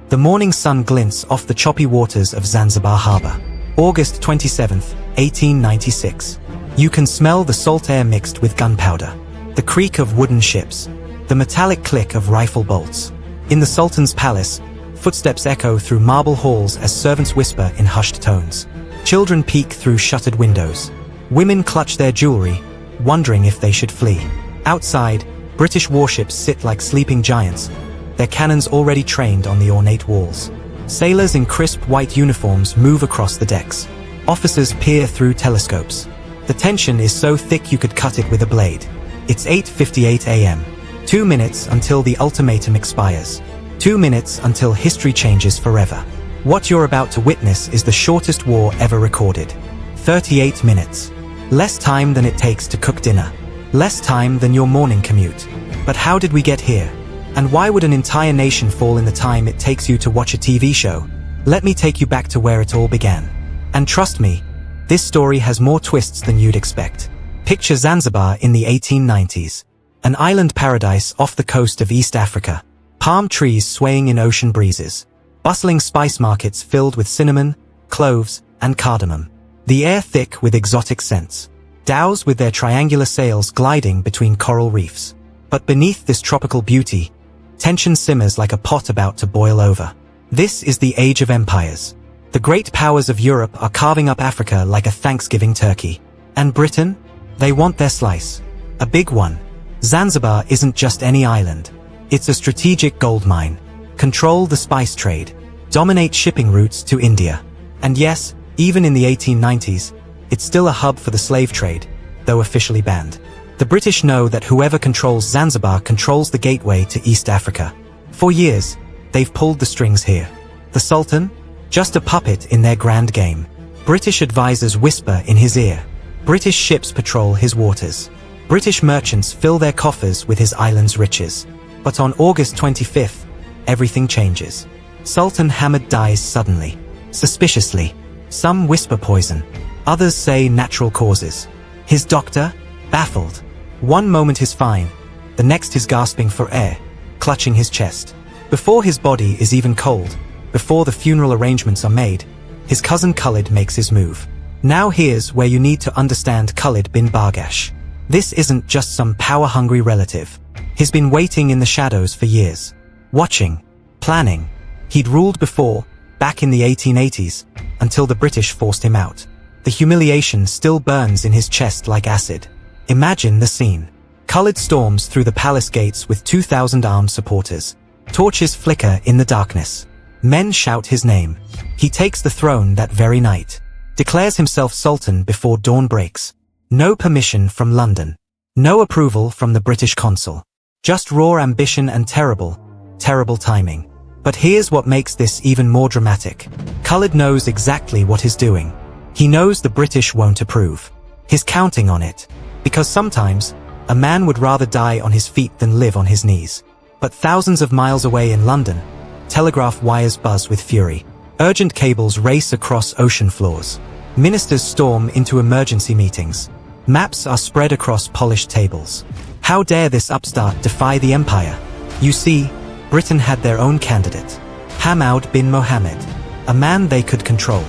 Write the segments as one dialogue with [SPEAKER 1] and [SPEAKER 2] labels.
[SPEAKER 1] The morning sun glints off the choppy waters of Zanzibar Harbour. August 27, 1896. You can smell the salt air mixed with gunpowder, the creak of wooden ships, the metallic click of rifle bolts. In the Sultan's palace, footsteps echo through marble halls as servants whisper in hushed tones. Children peek through shuttered windows. Women clutch their jewelry, wondering if they should flee. Outside, British warships sit like sleeping giants, their cannons already trained on the ornate walls. Sailors in crisp white uniforms move across the decks. Officers peer through telescopes. The tension is so thick you could cut it with a blade. It's 8:58 a.m. 2 minutes until the ultimatum expires. 2 minutes until history changes forever. What you're about to witness is the shortest war ever recorded. 38 minutes. Less time than it takes to cook dinner. Less time than your morning commute. But how did we get here? And why would an entire nation fall in the time it takes you to watch a TV show? Let me take you back to where it all began. And trust me, this story has more twists than you'd expect. Picture Zanzibar in the 1890s. An island paradise off the coast of East Africa. Palm trees swaying in ocean breezes. Bustling spice markets filled with cinnamon, cloves, and cardamom. The air thick with exotic scents. Dhows with their triangular sails gliding between coral reefs. But beneath this tropical beauty, tension simmers like a pot about to boil over. This is the age of empires. The great powers of Europe are carving up Africa like a Thanksgiving turkey. And Britain? They want their slice. A big one. Zanzibar isn't just any island. It's a strategic gold mine. Control the spice trade. Dominate shipping routes to India. And yes, even in the 1890s, it's still a hub for the slave trade, though officially banned. The British know that whoever controls Zanzibar controls the gateway to East Africa. For years, they've pulled the strings here. The Sultan? Just a puppet in their grand game. British advisors whisper in his ear. British ships patrol his waters. British merchants fill their coffers with his island's riches. But on August 25th, everything changes. Sultan Hamad dies suddenly. Suspiciously. Some whisper poison. Others say natural causes. His doctor? Baffled. One moment he's fine, the next he's gasping for air, clutching his chest. Before his body is even cold, before the funeral arrangements are made, his cousin Khalid makes his move. Now here's where you need to understand Khalid bin Bargash. This isn't just some power-hungry relative. He's been waiting in the shadows for years. Watching. Planning. He'd ruled before, back in the 1880s, until the British forced him out. The humiliation still burns in his chest like acid. Imagine the scene. Khalid storms through the palace gates with 2,000 armed supporters. Torches flicker in the darkness. Men shout his name. He takes the throne that very night. Declares himself Sultan before dawn breaks. No permission from London. No approval from the British consul. Just raw ambition and terrible, terrible timing. But here's what makes this even more dramatic. Khalid knows exactly what he's doing. He knows the British won't approve. He's counting on it. Because sometimes, a man would rather die on his feet than live on his knees. But thousands of miles away in London, telegraph wires buzz with fury. Urgent cables race across ocean floors. Ministers storm into emergency meetings. Maps are spread across polished tables. How dare this upstart defy the empire? You see, Britain had their own candidate. Hamad bin Mohammed. A man they could control.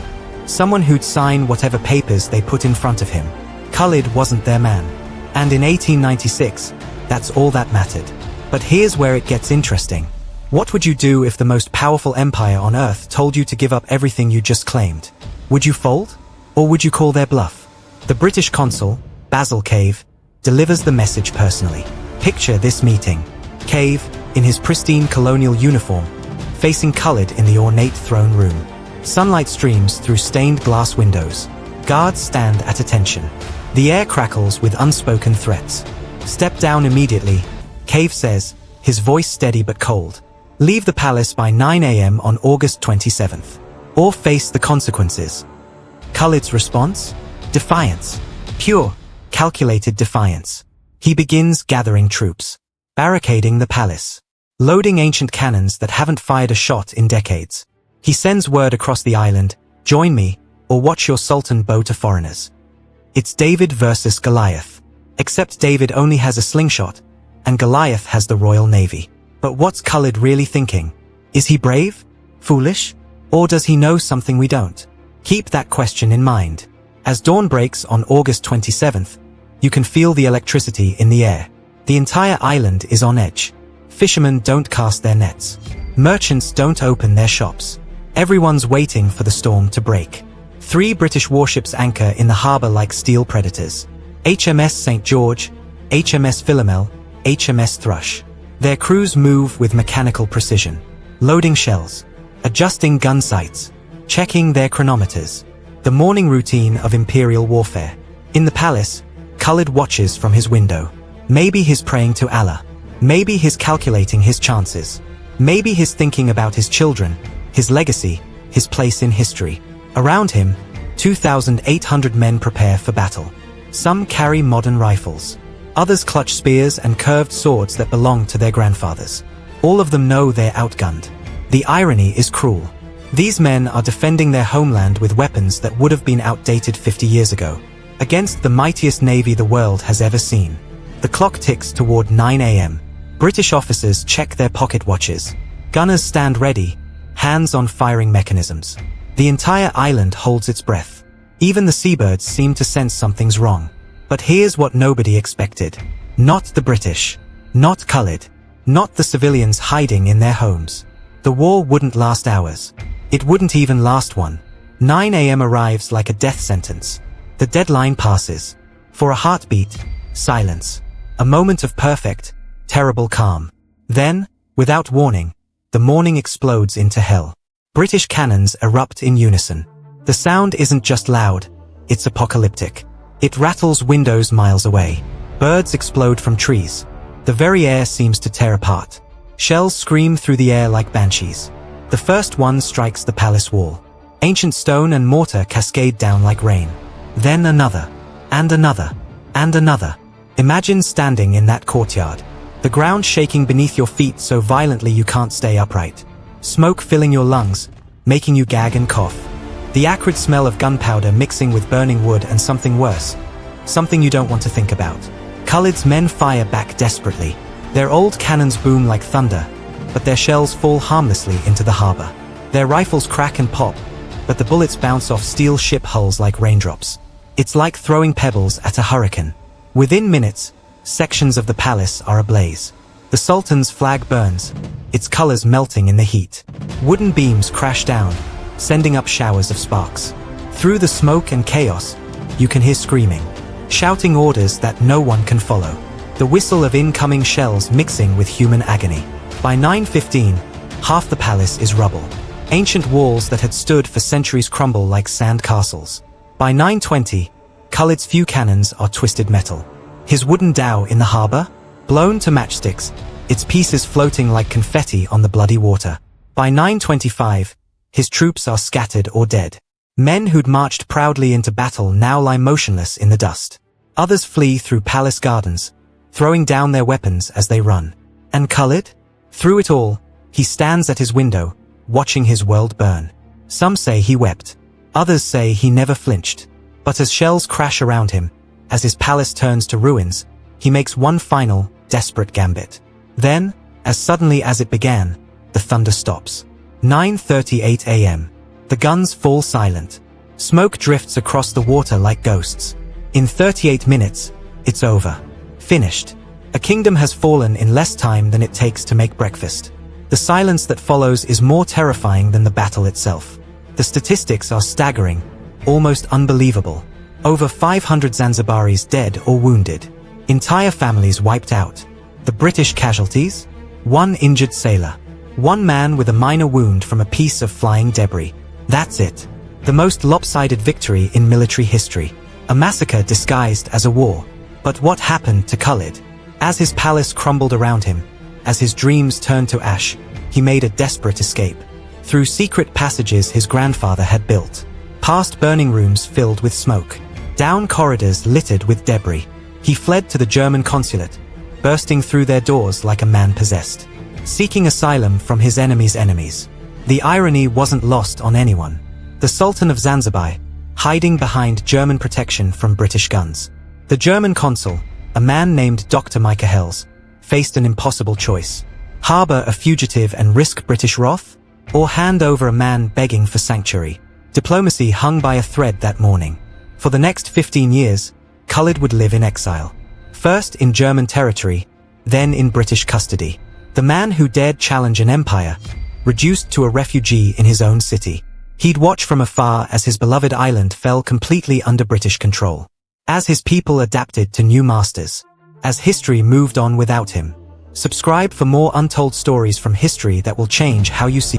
[SPEAKER 1] Someone who'd sign whatever papers they put in front of him. Khalid wasn't their man. And in 1896, that's all that mattered. But here's where it gets interesting. What would you do if the most powerful empire on earth told you to give up everything you just claimed? Would you fold? Or would you call their bluff? The British consul, Basil Cave, delivers the message personally. Picture this meeting. Cave, in his pristine colonial uniform, facing Khalid in the ornate throne room. Sunlight streams through stained glass windows. Guards stand at attention. The air crackles with unspoken threats. Step down immediately, Cave says, his voice steady but cold. Leave the palace by 9 a.m. on August 27th. Or face the consequences. Khalid's response? Defiance. Pure, calculated defiance. He begins gathering troops. Barricading the palace. Loading ancient cannons that haven't fired a shot in decades. He sends word across the island, join me, or watch your sultan bow to foreigners. It's David versus Goliath. Except David only has a slingshot, and Goliath has the Royal Navy. But what's Khalid really thinking? Is he brave? Foolish? Or does he know something we don't? Keep that question in mind. As dawn breaks on August 27th, you can feel the electricity in the air. The entire island is on edge. Fishermen don't cast their nets. Merchants don't open their shops. Everyone's waiting for the storm to break. 3 British warships anchor in the harbor like steel predators. HMS St. George, HMS Philomel, HMS Thrush. Their crews move with mechanical precision, loading shells, adjusting gun sights, checking their chronometers. The morning routine of imperial warfare. In the palace, Khalid watches from his window. Maybe he's praying to Allah. Maybe he's calculating his chances. Maybe he's thinking about his children, his legacy, his place in history. Around him, 2,800 men prepare for battle. Some carry modern rifles. Others clutch spears and curved swords that belong to their grandfathers. All of them know they're outgunned. The irony is cruel. These men are defending their homeland with weapons that would have been outdated 50 years ago, against the mightiest navy the world has ever seen. The clock ticks toward 9 a.m. British officers check their pocket watches. Gunners stand ready, hands on firing mechanisms. The entire island holds its breath. Even the seabirds seem to sense something's wrong. But here's what nobody expected. Not the British. Not Khalid. Not the civilians hiding in their homes. The war wouldn't last hours. It wouldn't even last one. 9 a.m. arrives like a death sentence. The deadline passes. For a heartbeat, silence. A moment of perfect, terrible calm. Then, without warning, the morning explodes into hell. British cannons erupt in unison. The sound isn't just loud, it's apocalyptic. It rattles windows miles away. Birds explode from trees. The very air seems to tear apart. Shells scream through the air like banshees. The first one strikes the palace wall. Ancient stone and mortar cascade down like rain. Then another, and another, and another. Imagine standing in that courtyard. The ground shaking beneath your feet so violently you can't stay upright. Smoke filling your lungs, making you gag and cough. The acrid smell of gunpowder mixing with burning wood and something worse. Something you don't want to think about. Khalid's men fire back desperately. Their old cannons boom like thunder, but their shells fall harmlessly into the harbor. Their rifles crack and pop, but the bullets bounce off steel ship hulls like raindrops. It's like throwing pebbles at a hurricane. Within minutes, sections of the palace are ablaze. The Sultan's flag burns, its colors melting in the heat. Wooden beams crash down, sending up showers of sparks. Through the smoke and chaos, you can hear screaming, shouting orders that no one can follow. The whistle of incoming shells mixing with human agony. By 9:15, half the palace is rubble. Ancient walls that had stood for centuries crumble like sand castles. By 9:20, Khalid's few cannons are twisted metal. His wooden dhow in the harbor, blown to matchsticks, its pieces floating like confetti on the bloody water. By 9:25, his troops are scattered or dead. Men who'd marched proudly into battle now lie motionless in the dust. Others flee through palace gardens, throwing down their weapons as they run. And Khalid? Through it all, he stands at his window, watching his world burn. Some say he wept. Others say he never flinched. But as shells crash around him, as his palace turns to ruins, he makes one final, desperate gambit. Then, as suddenly as it began, the thunder stops. 9:38 a.m. The guns fall silent. Smoke drifts across the water like ghosts. In 38 minutes, it's over. Finished. A kingdom has fallen in less time than it takes to make breakfast. The silence that follows is more terrifying than the battle itself. The statistics are staggering, almost unbelievable. Over 500 Zanzibaris dead or wounded. Entire families wiped out. The British casualties? One injured sailor. One man with a minor wound from a piece of flying debris. That's it. The most lopsided victory in military history. A massacre disguised as a war. But what happened to Khalid? As his palace crumbled around him, as his dreams turned to ash, he made a desperate escape. Through secret passages his grandfather had built. Past burning rooms filled with smoke. Down corridors littered with debris. He fled to the German consulate, bursting through their doors like a man possessed. Seeking asylum from his enemy's enemies. The irony wasn't lost on anyone. The Sultan of Zanzibar, hiding behind German protection from British guns. The German consul, a man named Dr. Michaels, faced an impossible choice. Harbor a fugitive and risk British wrath? or hand over a man begging for sanctuary. Diplomacy hung by a thread that morning. For the next 15 years, Khalid would live in exile. First in German territory, then in British custody. The man who dared challenge an empire, reduced to a refugee in his own city. He'd watch from afar as his beloved island fell completely under British control. As his people adapted to new masters. As history moved on without him. Subscribe for more untold stories from history that will change how you see